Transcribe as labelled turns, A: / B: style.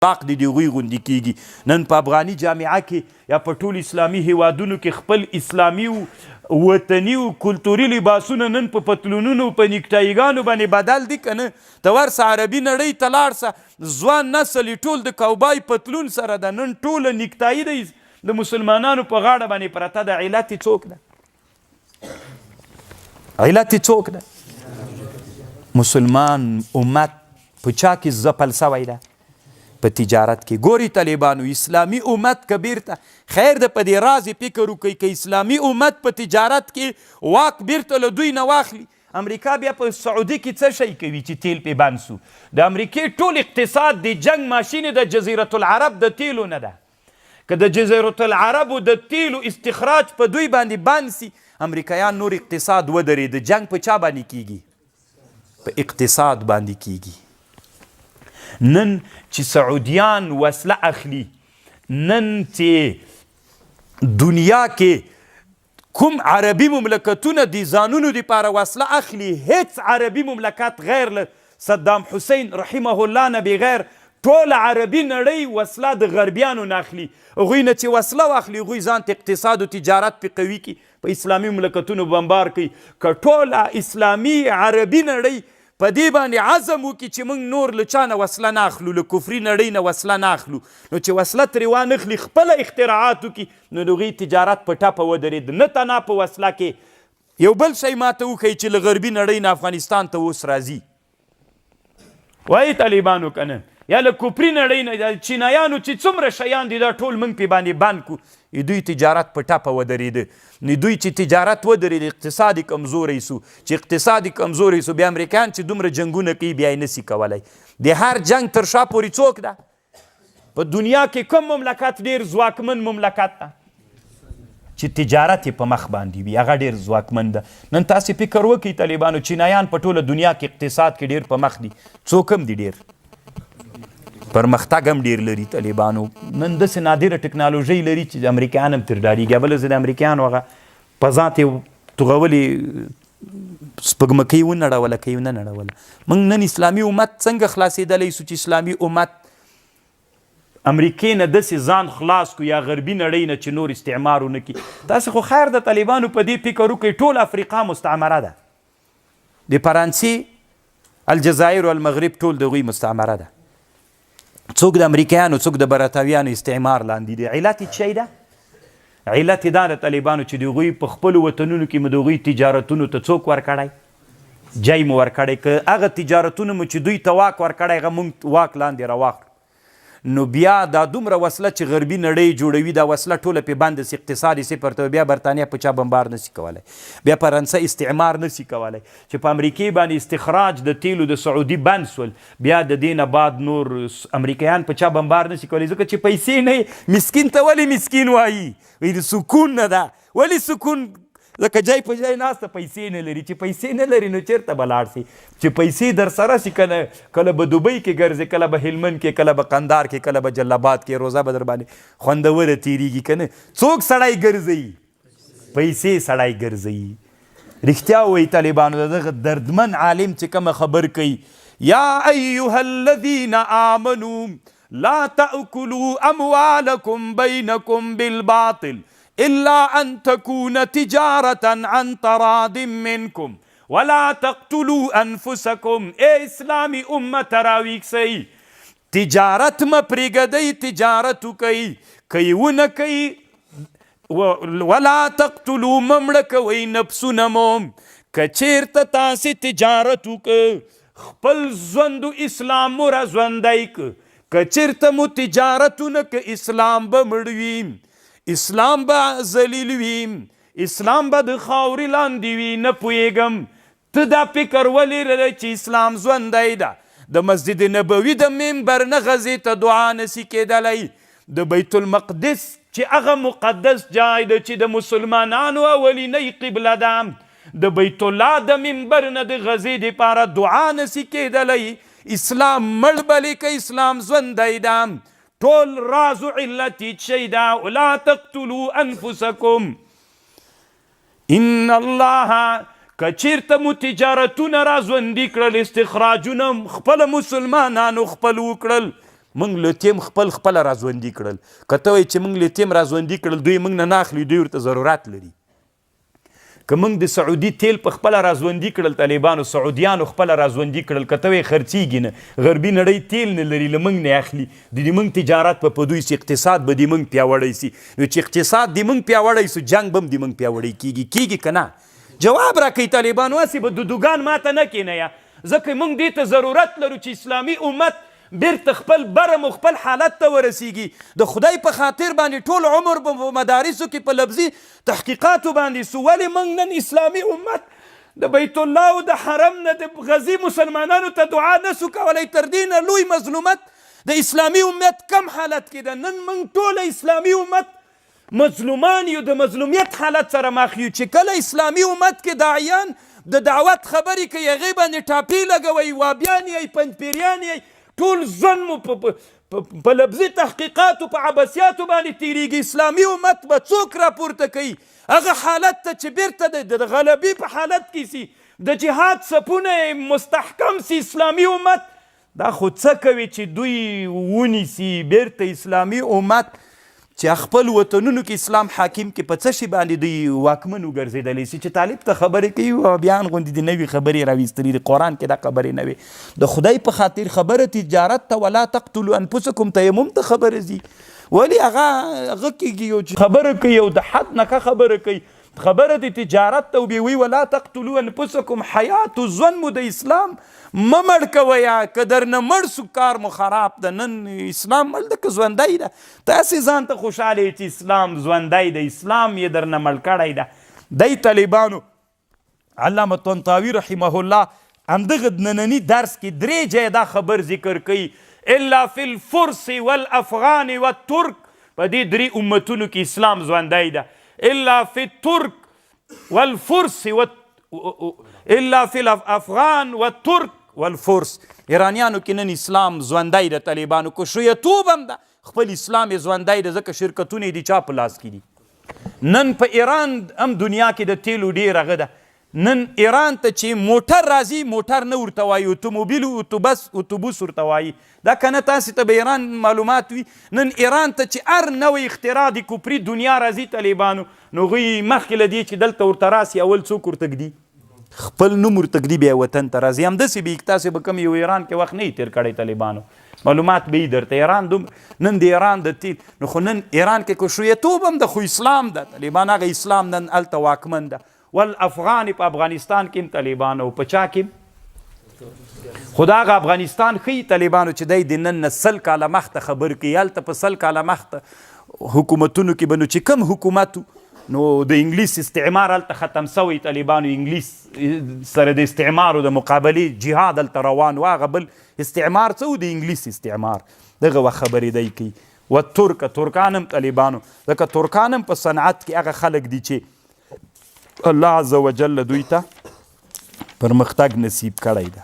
A: اخلاق د دوی غوندې کیږي. نن په افغاني جامعه کې یا په ټول اسلامي هیوادونو کې خپل اسلامي وطني او کلتوري لباسونه نن په پتلونونو په نیکټایګانو باندې بدل دي که نه. ته ورسه عربي نړۍ ته لاړ سه ځوان نسل ټول د کوبای پتلون سره ده. نن ټوله نیکټایي دی د مسلمانانو په غاړه باندې پرته ده. علت یې څوک ده؟ علت یې څوک ده؟ مسلمان امت په چا کې ځپل سوی ده؟ په تجارت کې. ګوري طالبانو اسلامي امت که بیرته خیر د په دې راز فکر وکړي که اسلامي امت په تجارت کې واک بیرته له دوی نه واخلي. امریکا بیا په سعودي کې څه شی کوي چې تیل پې بند سو؟ د امریکې ټول اقتصاد د جنگ ماشین د جزیرة العرب د تیلو نه ده. که د جزیرة العربو د تیلو استخراج په دوی باندې بند سي امریکایان نور اقتصاد ودرېد. جنگ په چا باندې کیږي؟ په اقتصاد باندې کیږي. نن چې سعودیان وسله اخلي، نن چې دنیا کې کوم عربي مملکتونه د ځانونو دپاره وسله اخلي، هیڅ عربي مملکت غیر له صدام حسین رحمه الله نه بغیر ټول عربي نړۍ وسله د غربیانو نه اخلي. هغوی نه چې وسله واخلي هغوی ځان ته اقتصاد او تجارت پې قوي کړي، په اسلامي مملکتونو بمبار کوي. که ټوله اسلامي عربي نړۍ په دې باندې عزم وکړي چې موږ نور له چا نه وسله نه اخلو، له کفري نړۍ نه وسله نه اخلو، نو چې وسله ترې وانخلي خپله اختراعات وکړي نو د هغوی تجارت په ټپه ودرېد. نه تنها په وسله کې یو بل شی ماته وښیي چې له غربي نړۍ نه افغانستان ته اوس راځي. وایي طالبانو که نه یا له کفري نړۍ نه د چینایانو چې څومره شیان دي دا ټول موږ پې باندې بند کړو. دوی تجارت په ټپه ودرېده. نو دوی چې تجارت ودرېد اقتصادي کمزوری سو. چې اقتصادي کمزوری سو بیا امریکایان چې دومره جنګونه کوي بیا یې نسي کولی. د هر جنګ تر شا پورې څوک ده؟ په دنیا کې کوم مملکت ډېر ځواکمن مملکت ده چې تجارت یې په مخ باندې وي؟ هغه ډېر ځواکمن ده. نن تاسې فکر وکړئ طالبانو چینایان په ټوله دنیا کې اقتصاد کې ډېر په مخ دي. څوک هم دي ډېر پرمختګ هم ډېر لري طالبانو. نن داسې نادره ټکنالوژۍ لري چې امریکایان هم تر ډارېږي. بله زه د امریکایانو هغه فضا ته توغولې سپږمکۍ ونړوله که یې ونه نړوله. موږ نن اسلامي امت څنګه خلاصېدلی سو چې اسلامي امت امریکې نه داسې ځان خلاص کړو یا غربي نړۍ نه چې نور استعمار ونه کړي. تاسې خو خیر د طالبانو په دې فکر وکړئ ټول افریقا مستعمره ده. د فرانسې الجزایر او المغرب ټول د هغوی مستعمره ده. څوک د امریکایانو څوک د برتاویانو استعمار لاندې دی. علت یې څه ده؟ علت یې دا د طالبانو چې د هغوی په خپلو وطنونو کې مو د هغوی تجارتونو ته څوک ورکړی؟ جای مو ورکړی. که هغه تجارتونه مو چې دوی ته واک ورکړی هغه موږ واک لاندې راواخلو نو بیا دا دومره وسله چې غربي نړۍ جوړوي دا وسله ټوله پې بنده سي، اقتصادي صفر ته بیا برطانیه په چا بمبار نسي کولی، بیا فرانسه استعمار نسي کولی. چې په امریکې باندې استخراج د تیلو د سعودي بند سول بیا د دې نه بعد نور امریکایان په چا بمبار نسي کولی ځکه چې پیسې نه. مسکین ته ولې مسکین وایي؟ وایي د سکون نه ده. ولې سکون؟ ځکه جای په جای ناسته پیسې نه لري. چې پیسې نه لري نو چېرته به لاړ سي؟ چې پیسې در سره سي که نه کله به دوبۍ کې ګرځې، کله به هلمند کې، کله به قندار کې، کله به جل آباد کې، روزه به در باندې خوندوره تېرېږي که نه. څوک سړی ګرځوي؟ پیسې سړی ګرځوي. رښتیا وایي طالبانو دغه دردمن عالم چې کومه خبر کوي یا ایها الذین آمنوا لا تأکلوا اموالکم بینکم بالباطل الا ان تكون تجارة عن تراض منكم ولا تقتلوا انفسكم. اے اسلامی امت راویک سی تجارت ما پریگدی تجارت کئی کئی ون کئی ولا تقتلوا مملکوی نفسنموم. کچیرت تاسی تجارت خپل زوندو اسلام مرا زوندائک کچیرت مو تجارتو نک اسلام بمڑویم، اسلام به ذلیل وي، اسلام به د خاورې لاندې وي. نه پوهېږم ته دا فکر ولې لرې چې اسلام ژوندی ده؟ د مسجد نبوي د منبر نه غزې ته دعا نسي کېدلی. د بیت المقدس چې هغه مقدس جای ده چې د مسلمانانو اولینۍ قبله ده، د بیت الله د منبر نه د غزې دپاره دعا نسي کېدلی. اسلام مړ بلې که اسلام ژوندی ده. ټول راز و علت چی دا ولا تقتلوا انفسکم ان الله. که چیرته مو تجارتونه را ژوندي کړل، استخراجونه خپل مسلمانانو خپل وکړل، موږ لیتیم خپله راژوندي کړل. که ته وایې چې موږ لیتیم راژوندي کړل دوی موږ نه اخلي، دوی ورته ضرورت لري. که موږ د سعودي تیل په خپله راژوندي کړل طالبانو، سعودیانو خپله راژوندي کړل، که ته وایې خرڅېږي نه، غربي نړۍ تیل نه لري له موږ نه اخلي، د دې موږ تجارت په دوی سي، اقتصاد به د موږ پیاوړی سي. نو چې اقتصاد د موږ پیاوړی سو جنګ به هم د موږ پیاوړی کېږي که نه؟ جواب راکوي طالبانو. هسې به دودوګان ماته نه کېنه، ځکه موږ دې ته ضرورت لرو چې اسلامي امت بیرته خپل برم و خپل حالت ته ورسیږي. د خدای په خاطر باندې ټول عمر په مدارسو کې په لفظي تحقیقاتو باندې سو. ولې موږ نن اسلامي امت د بیت الله او د حرم نه د غزي مسلمانانو ته دعا نسو کولی؟ تر دې نه لوی مظلومت د اسلامي امت کم حالت کې ده. نن موږ ټوله اسلامي امت مظلومان یو، د مظلومیت حالت سره مخ یو. چې کله اسلامي امت کې داعیان د دعوت خبرې کوي هغې باندې ټاپې لګوئ، وابیان یې پنجپیریان یې، ټول ژوند مو په لفظي تحقیقاتو په عباسیاتو باندې تیریږي. اسلامي امت به څوک راپورته کوي هغه حالت ته چې بیرته د غلبې په حالت کې سي، د جهاد صفونه مستحکم سي اسلامي امت. دا خو څه کوي چې دوی ونیسي بیرته اسلامي امت چې خپل وطنونو کې اسلام حاکم کې په څه شي باندې دوی واکمن وګرځېدلی سي. چې طالب ته خبرې کوي او بیان غوندې د نوي خبرې راویستلي دي، قرآن کې دا خبرې نه وي. د خدای په خاطر خبره تجارت ته ولا تقتلوا انفسکم تیمم ته خبره ځي. ولې هغه کېږي یو چې خبره کوي او د حد نه خبره کوي، خبره د تجارت ته وبې وی ولا تقتلوا انفسکم، حیات ژوند مو د اسلام مه مړ کوئ، که درنه مړ سو کار مو خراب ده. نن اسلام مړ ده که ژوندی ده؟ تاسې ځان ته خوشحاله یې چې اسلام ژوندی ده، اسلام یې درنه مړ کړی ده. دی طالبانو علامه طنطاوي رحمه الله همدغه ننني درس کې 3 ځایه دا خبر ذکر کوي، الا فی الفرس والافغان والترک. په دې 3 امتونو کې اسلام ژوندی ده. الا فی الترک والفرس الا فی الافغان والترک والفرس. ایرانیانو کې نن اسلام ژوندی ده. طالبانو کو شیعتوب هم ده، خپل اسلام یې ژوندی ده ځکه شرکتونه یې د چا په لاس کې دي. نن په ایران هم دنیا کې د تیلو ډېر هغه ده. نن ایران ته چې موټر راځي، موټر نه ورته وایي، اتوموبیل اتوبوس ورته وایي. دا که نه تاسې ته به ایران معلومات وي. نن ایران ته چې هر نوی اختراع د کفري دنیا راځي طالبانو، نو هغوی مخکې له دې چې دلته ورته راسي اول څوک ورته ږدي؟ خپل نوم ورته ږدي، بیا وطن ته راځي. همداسې به تاسې به کوم یو ایران کې وخت نه یې تېر کړی طالبانو، معلومات به یې درته. ایران نن د ایران د تیل نو خو نن ایران کې که شیعتوب هم ده خو اسلام ده. طالبان هغه اسلام نن هلته واکمن ده. والافغان په افغانستان کې هم طالبان او په چا کې خدا هغه افغانستان ښیي طالبانو چې دی د نن نه 100 کاله مخته خبر کوي. هلته په 100 کاله مخته حکومتونو کې به نو چې کوم حکومت نو د انګلیس استعمار هلته ختم سوی. طالبانو انګلیس سره د استعمارو د مقابلې جهاد هلته روان و. هغه بل استعمار څه و؟ د انګلیس استعمار. دغه وخت خبرې دی کوي. و ترکان هم طالبانو، ځکه ترکان هم په صنعت کې هغه خلک دي چې الله عز وجل دوی ته پرمختګ نصیب کړی ده.